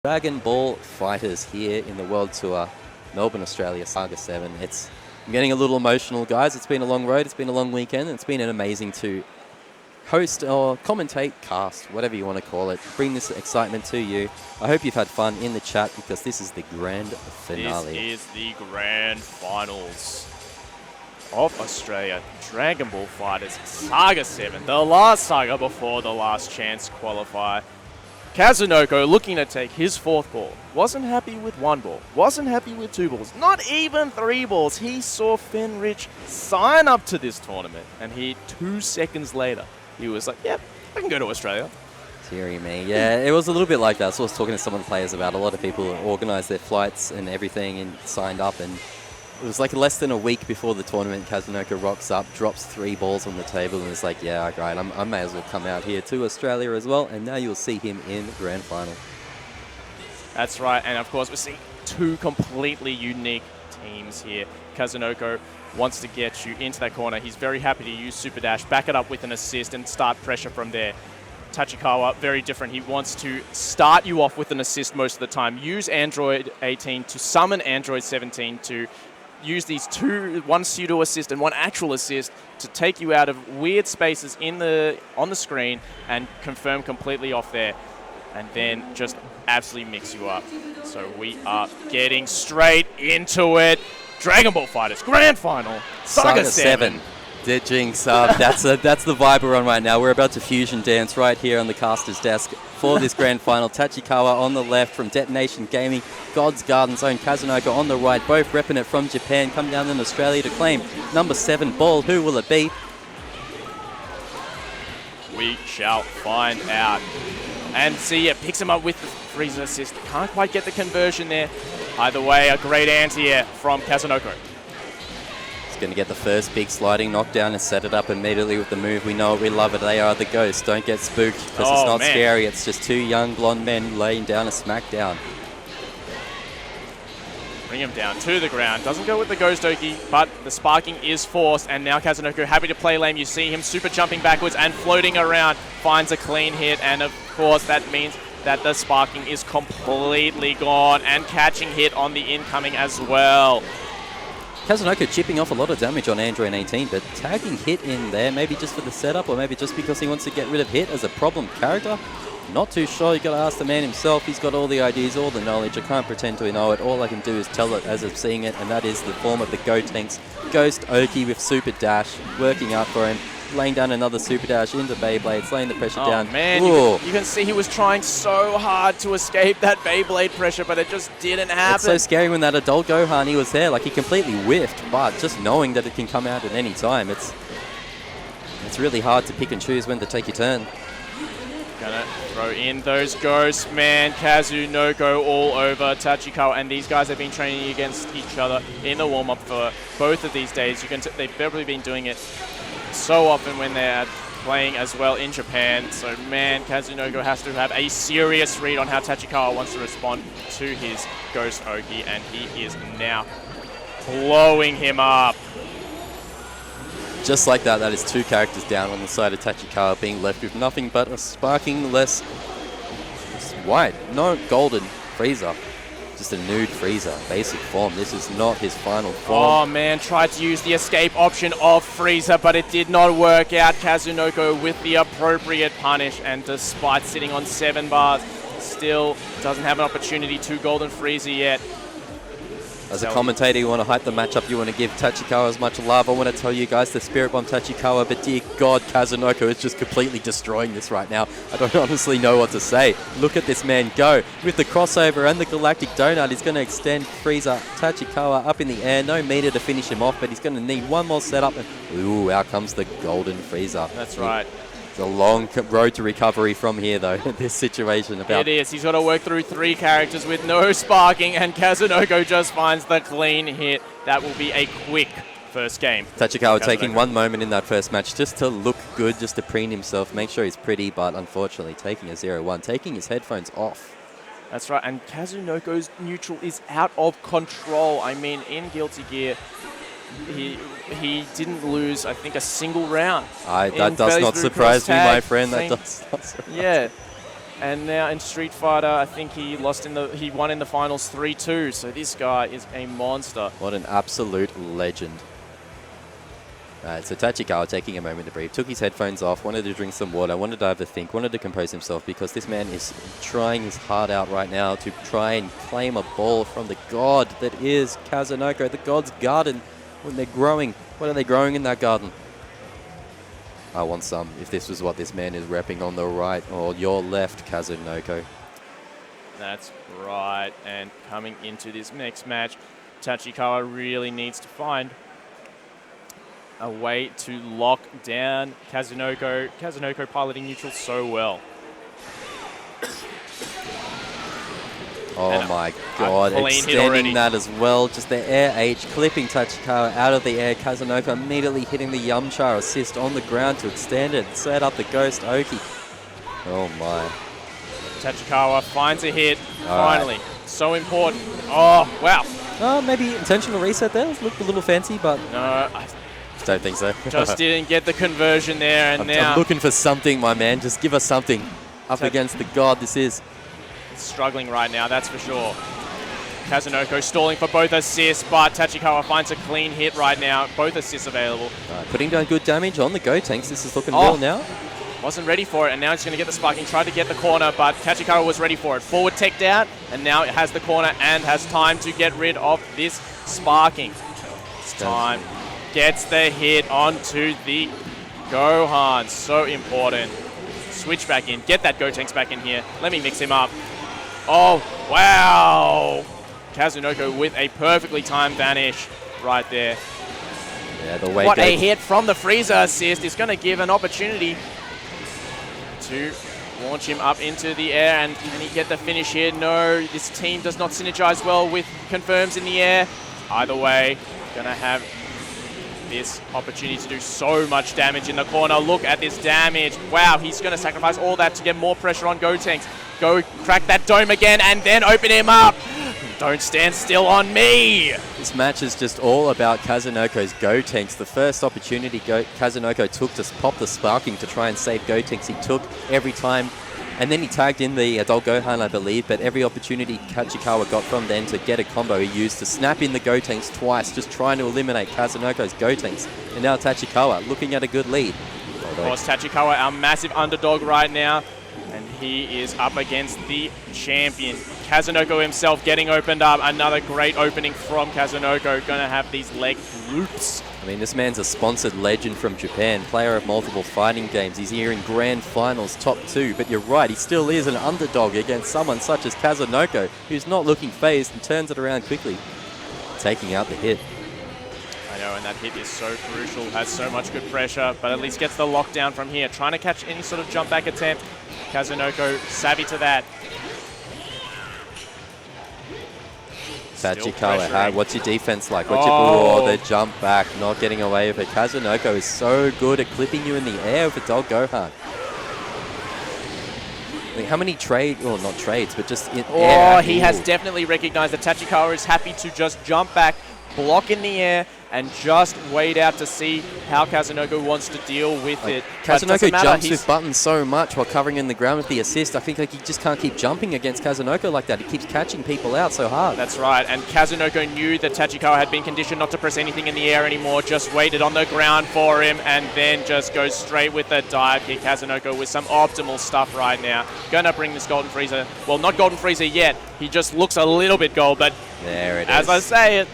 Dragon Ball FighterZ here in the World Tour, Melbourne, Australia, Saga 7. I'm getting a little emotional, guys. It's been a long road, it's been a long weekend, and it's been amazing to host or commentate, cast, whatever you want to call it, bring this excitement to you. I hope you've had fun in the chat because this is the grand finale. This is the grand finals of Australia. Dragon Ball FighterZ Saga 7, the last Saga before the last chance qualifier. Kazunoko looking to take his fourth ball. Wasn't happy with one ball. Wasn't happy with two balls. Not even three balls. He saw Fenrich sign up to this tournament. And 2 seconds later, he was like, yep, I can go to Australia. Deary me. Yeah, it was a little bit like that. So I was talking to some of the players about a lot of people organised their flights and everything and signed up. And it was like less than a week before the tournament. Kazunoko rocks up, drops 3 balls on the table, and it's like, yeah, great, I may as well come out here to Australia as well. And now you'll see him in the grand final. That's right. And of course, we're seeing 2 completely unique teams here. Kazunoko wants to get you into that corner. He's very happy to use Super Dash, back it up with an assist, and start pressure from there. Tachikawa, very different. He wants to start you off with an assist most of the time. Use Android 18 to summon Android 17 to use these one pseudo assist and one actual assist to take you out of weird spaces on the screen and confirm completely off there, and then just absolutely mix you up. So we are getting straight into it. Dragon Ball FighterZ Grand Final, Saga 7. Ditching sub. That's the vibe we're on right now. We're about to fusion dance right here on the caster's desk for this grand final. Tachikawa on the left from Detonation Gaming, God's Garden's own Kazunoko on the right, both repping it from Japan, come down in Australia to claim number 7 ball. Who will it be? We shall find out. And see, it picks him up with the freezer assist. Can't quite get the conversion there. Either way, a great anti-air from Kazunoko. Going to get the first big sliding knockdown and set it up immediately with the move. We know it, we love it. They are the ghosts. Don't get spooked because it's not scary. It's just 2 young blonde men laying down a smackdown. Bring him down to the ground. Doesn't go with the Ghost Oki, but the sparking is forced. And now Kazunoko happy to play lame. You see him super jumping backwards and floating around. Finds a clean hit. And of course, that means that the sparking is completely gone. And catching hit on the incoming as well. Kazunoko chipping off a lot of damage on Android 18, but tagging Hit in there, maybe just for the setup, or maybe just because he wants to get rid of Hit as a problem character. Not too sure. You got to ask the man himself. He's got all the ideas, all the knowledge. I can't pretend to know it. All I can do is tell it as I'm seeing it, and that is the form of the Gotenks. Ghost Oki with Super Dash, working out for him. Laying down another Super Dash into Beyblade, laying the pressure down. Oh man, you can see he was trying so hard to escape that Beyblade pressure, but it just didn't happen. It's so scary when that adult Gohan, he was there, like he completely whiffed, but just knowing that it can come out at any time, it's really hard to pick and choose when to take your turn. Gonna throw in those ghosts, man. Kazunoko all over Tachikawa, and these guys have been training against each other in the warm-up for both of these days. They've probably been doing it so often when they're playing as well in Japan. So, man, Kazunoko has to have a serious read on how Tachikawa wants to respond to his Ghost Oki, and he is now blowing him up. Just like that, that is 2 characters down on the side of Tachikawa, being left with nothing but a sparking less white, no golden Frieza. Just a nude Frieza, basic form. This is not his final form. Oh man, tried to use the escape option of Frieza, but it did not work out. Kazunoko with the appropriate punish, and despite sitting on 7 bars, still doesn't have an opportunity to golden Frieza yet. As a commentator, you want to hype the matchup, you want to give Tachikawa as much love. I want to tell you guys the Spirit Bomb Tachikawa, but dear God, Kazunoko is just completely destroying this right now. I don't honestly know what to say. Look at this man go. With the crossover and the Galactic Donut, he's going to extend Frieza Tachikawa up in the air. No meter to finish him off, but he's going to need one more setup. And ooh, out comes the golden Frieza. That's right. It's a long road to recovery from here, though, this situation. It is. He's got to work through 3 characters with no sparking, and Kazunoko just finds the clean hit. That will be a quick first game. Tachikawa taking one moment in that first match just to look good, just to preen himself, make sure he's pretty, but unfortunately taking a 0-1, taking his headphones off. That's right, and Kazunoko's neutral is out of control. I mean, in Guilty Gear, he didn't lose, I think, a single round. That does not surprise me, my friend. That does not surprise me. Yeah. And now in Street Fighter, I think he won in the finals 3-2. So this guy is a monster. What an absolute legend. Alright, so Tachikawa taking a moment to breathe, took his headphones off, wanted to drink some water, wanted to overthink, wanted to compose himself, because this man is trying his heart out right now to try and claim a ball from the god that is Kazunoko, the god's garden. When they're growing, what are they growing in that garden? I want some, if this was what this man is repping on the right or your left, Kazunoko. That's right, and coming into this next match, Tachikawa really needs to find a way to lock down Kazunoko. Kazunoko piloting neutral so well. Oh my god, extending that as well. Just the air H, clipping Tachikawa out of the air. Kazunoko immediately hitting the Yamcha assist on the ground to extend it, set up the Ghost Oki. Oh my. Tachikawa finds a hit, finally. Right. So important. Oh, wow. Maybe intentional reset there. Looked a little fancy, but... No, I don't think so. Just didn't get the conversion there, and now... I'm looking for something, my man. Just give us something. Up against the god this is. Struggling right now, that's for sure. Kazunoko stalling for both assists, but Tachikawa finds a clean hit right now. Both assists available. Putting down good damage on the Gotenks. This is looking real now. Wasn't ready for it, and now he's going to get the sparking. Tried to get the corner, but Tachikawa was ready for it. Forward tech down, and now it has the corner and has time to get rid of this sparking. It's time. Gets the hit onto the Gohan. So important. Switch back in. Get that Gotenks back in here. Let me mix him up. Oh, wow. Kazunoko with a perfectly timed vanish right there. Yeah, the way what a hit from the Frieza assist is going to give an opportunity to launch him up into the air. And can he get the finish here? No, this team does not synergize well with confirms in the air. Either way, going to have this opportunity to do so much damage in the corner. Look at this damage. Wow, he's going to sacrifice all that to get more pressure on Gotenks. Go crack that dome again and then open him up. Don't stand still on me. This match is just all about Kazunoko's Gotenks. The first opportunity Kazunoko took to pop the sparking to try and save Gotenks, he took every time. And then he tagged in the adult Gohan, I believe, but every opportunity Tachikawa got from then to get a combo he used to snap in the Gotenks twice, just trying to eliminate Kazunoko's Gotenks. And now Tachikawa looking at a good lead. Of course, Tachikawa, our massive underdog right now, and he is up against the champion. Kazunoko himself getting opened up. Another great opening from Kazunoko. Going to have these leg loops. I mean, this man's a sponsored legend from Japan, player of multiple fighting games. He's here in grand finals, top 2. But you're right, he still is an underdog against someone such as Kazunoko, who's not looking phased and turns it around quickly, taking out the hit. I know, and that hit is so crucial, has so much good pressure, but at least gets the lockdown from here. Trying to catch any sort of jump back attempt. Kazunoko savvy to that. Tachikawa, what's your defense like? What's your the jump back, not getting away with it. Kazunoko is so good at clipping you in the air with adult Gohan. I mean, how many not trades, but just in air. He has definitely recognized that Tachikawa is happy to just jump back, block in the air, and just wait out to see how Kazunoko wants to deal with it. Kazunoko jumps with buttons so much while covering in the ground with the assist. I think he just can't keep jumping against Kazunoko like that. He keeps catching people out so hard. That's right, and Kazunoko knew that Tachikawa had been conditioned not to press anything in the air anymore, just waited on the ground for him, and then just goes straight with the dive kick. Kazunoko with some optimal stuff right now. Gonna bring this Golden Frieza. Well, not Golden Frieza yet. He just looks a little bit gold, but there it is. As I say it,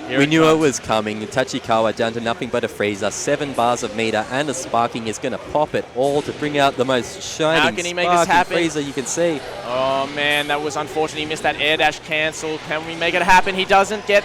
we knew it was coming. Tachikawa down to nothing but a Frieza, 7 bars of meter, and a sparking is going to pop it all to bring out the most shining How can he make this happen? Frieza you can see. Oh man, that was unfortunate. He missed that air dash cancel. Can we make it happen? He doesn't get...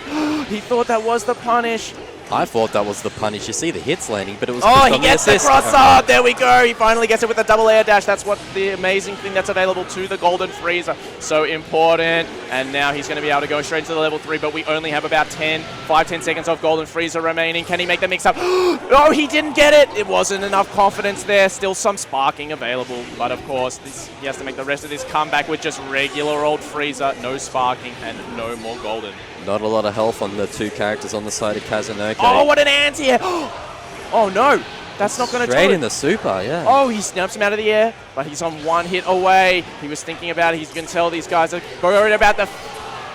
He thought that was the punish. I thought that was the punish. You see the hits landing, but it was he gets the cross-up. There we go. He finally gets it with a double air dash. That's what the amazing thing that's available to the Golden Frieza. So important. And now he's going to be able to go straight into the level 3, but we only have about 5-10 seconds of Golden Frieza remaining. Can he make the mix-up? Oh, he didn't get it. It wasn't enough confidence there. Still some sparking available. But of course, he has to make the rest of this comeback with just regular old Frieza. No sparking and no more Golden. Not a lot of health on the 2 characters on the side of Kazunoko. Oh, what an anti-air! Oh no! That's not going to do it. Straight in the super, yeah. Oh, he snaps him out of the air, but he's on one hit away. He was thinking about it. He's going to tell these guys are worried about the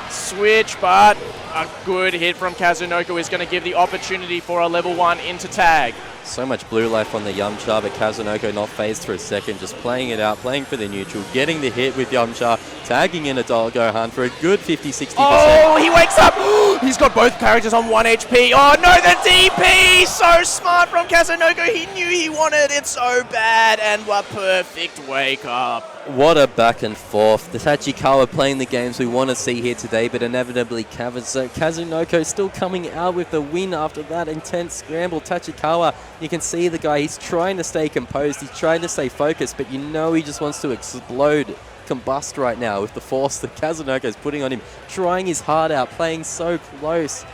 switch, but a good hit from Kazunoko is going to give the opportunity for a level 1 into tag. So much blue life on the Yamcha, but Kazunoko not phased for a second, just playing it out, playing for the neutral, getting the hit with Yamcha, tagging in a Gohan for a good 50-60%. Oh, he wakes up! He's got both characters on 1 HP. Oh no, the DP! So smart from Kazunoko. He knew he wanted it so bad, and a perfect wake up. What a back and forth. The Tachikawa playing the games we want to see here today, but inevitably Kazunoko still coming out with the win after that intense scramble. Tachikawa, you can see the guy, he's trying to stay composed, he's trying to stay focused, but you know he just wants to explode, combust right now with the force that Kazunoko is putting on him, trying his heart out, playing so close,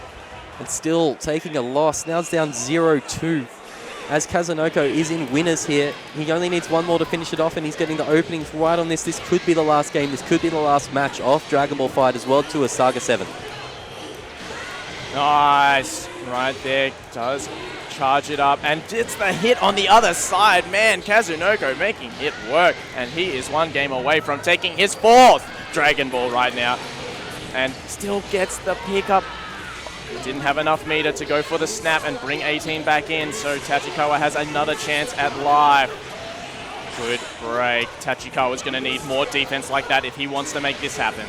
and still taking a loss. Now it's down 0-2. As Kazunoko is in winners here, he only needs one more to finish it off, and he's getting the openings right on this. This could be the last game. This could be the last match of Dragon Ball Fight as well to a Saga 7. Nice. Right there. Does charge it up, and it's the hit on the other side. Man, Kazunoko making it work, and he is one game away from taking his 4th Dragon Ball right now, and still gets the pickup. Didn't have enough meter to go for the snap and bring 18 back in, so Tachikawa has another chance at live. Good break. Tachikawa's going to need more defense like that if he wants to make this happen.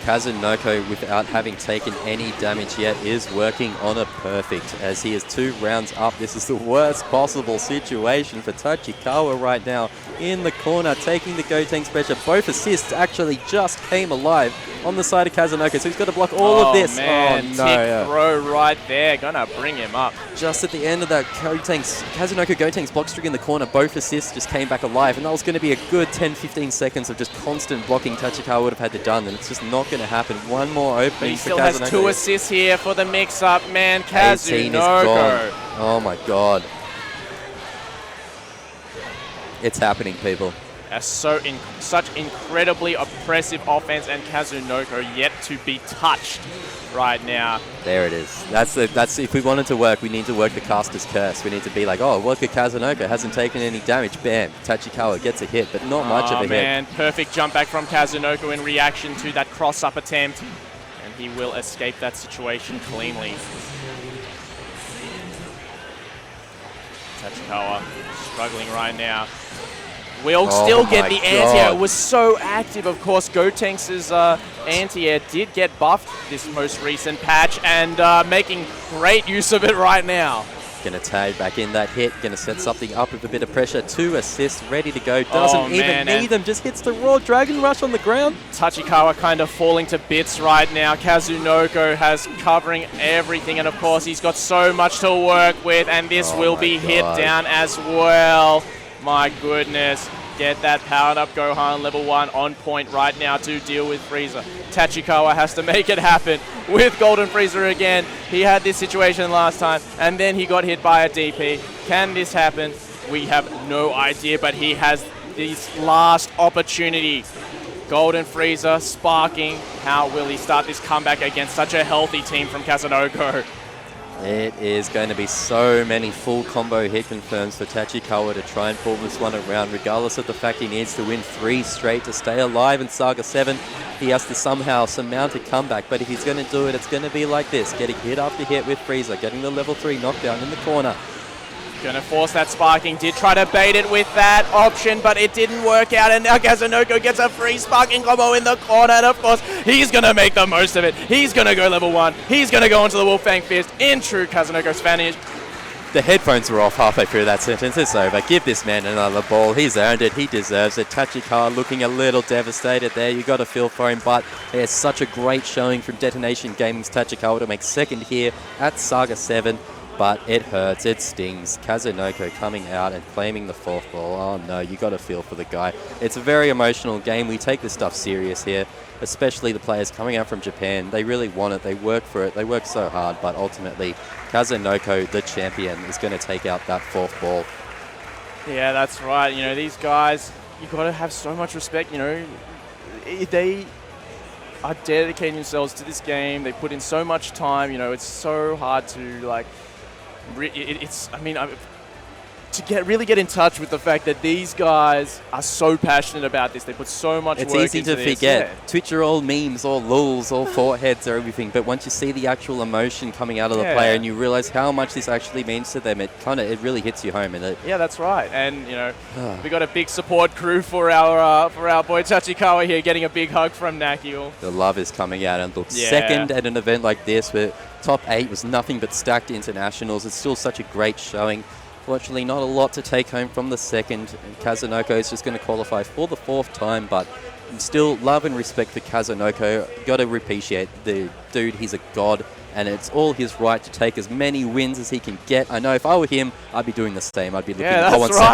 Kazunoko, without having taken any damage yet, is working on a perfect as he is 2 rounds up. This is the worst possible situation for Tachikawa right now in the corner, taking the Gotenks pressure. Both assists actually just came alive on the side of Kazunoko, so he's got to block all of this. Man, oh, no. throw right there, gonna bring him up. Just at the end of that Kazunoko Gotenks block streak in the corner, both assists just came back alive, and that was going to be a good 10-15 seconds of just constant blocking Tachikawa would have had to done, and it's just not going to happen. One more opening but he for still Kazunoko. has 2 assists here for the mix-up. Man, 18 is Kazunoko. gone. Oh my god. It's happening, people. Such incredibly oppressive offense, and Kazunoko yet to be touched right now. There it is. That's if we wanted to work, we need to work the caster's curse. We need to be like, oh, look at Kazunoko, hasn't taken any damage. Bam, Tachikawa gets a hit, but not much of a hit. Perfect jump back from Kazunoko in reaction to that cross-up attempt, and he will escape that situation cleanly. Tachikawa struggling right now. Will still get the anti-air. It was so active. Of course, Gotenks' anti-air did get buffed this most recent patch, and making great use of it right now. Gonna tag back in that hit, gonna set something up with a bit of pressure. 2 assists, ready to go. Doesn't even need them, just hits the raw Dragon Rush on the ground. Tachikawa kind of falling to bits right now. Kazunoko has covering everything, and of course he's got so much to work with, and this will be hit down as well. My goodness. Get that powered up Gohan level 1 on point right now to deal with Frieza. Tachikawa has to make it happen with Golden Frieza again. He had this situation last time, and then he got hit by a DP. Can this happen? We have no idea, but he has this last opportunity. Golden Frieza sparking. How will he start this comeback against such a healthy team from Kazunoko? It is going to be so many full combo hit confirms for Tachikawa to try and pull this one around, regardless of the fact he needs to win 3 straight to stay alive in Saga 7. He has to somehow surmount a comeback, but if he's going to do it, it's going to be like this, getting hit after hit with Frieza, getting the level 3 knockdown in the corner. Gonna force that sparking. Did try to bait it with that option, but it didn't work out. And now Kazunoko gets a free sparking combo in the corner. And of course, he's gonna make the most of it. He's gonna go level 1. He's gonna go into the Wolfang Fist in true Kazunoko Spanish. The headphones were off halfway through that sentence. It's over. Give this man another ball. He's earned it. He deserves it. Tachikawa looking a little devastated there. You got to feel for him, but there's such a great showing from Detonation Gaming's Tachikawa to make second here at Saga 7. But it hurts, it stings. Kazunoko coming out and claiming the 4th ball. Oh no, you got to feel for the guy. It's a very emotional game. We take this stuff serious here, especially the players coming out from Japan. They really want it. They work for it. They work so hard, but ultimately, Kazunoko, the champion, is going to take out that 4th ball. Yeah, that's right. You know, these guys, you got to have so much respect. You know, they are dedicating themselves to this game. They put in so much time. You know, it's so hard to, like, I mean, to really get in touch with the fact that these guys are so passionate about this. They put so much work into this. It's easy to forget. Twitch are all memes, all lulz, all foreheads, or everything. But once you see the actual emotion coming out of the player and you realize how much this actually means to them, it really hits you home. And yeah, that's right. And, we got a big support crew for our boy Tachikawa here, getting a big hug from Nakil. The love is coming out. And look, second at an event like this where top 8 was nothing but stacked internationals. It's still such a great showing. Fortunately, not a lot to take home from the second. Kazunoko is just going to qualify for the 4th time, but still love and respect for Kazunoko. Got to appreciate the dude. He's a god, and it's all his right to take as many wins as he can get. I know if I were him, I'd be doing the same. I'd be looking. Yeah, that's right.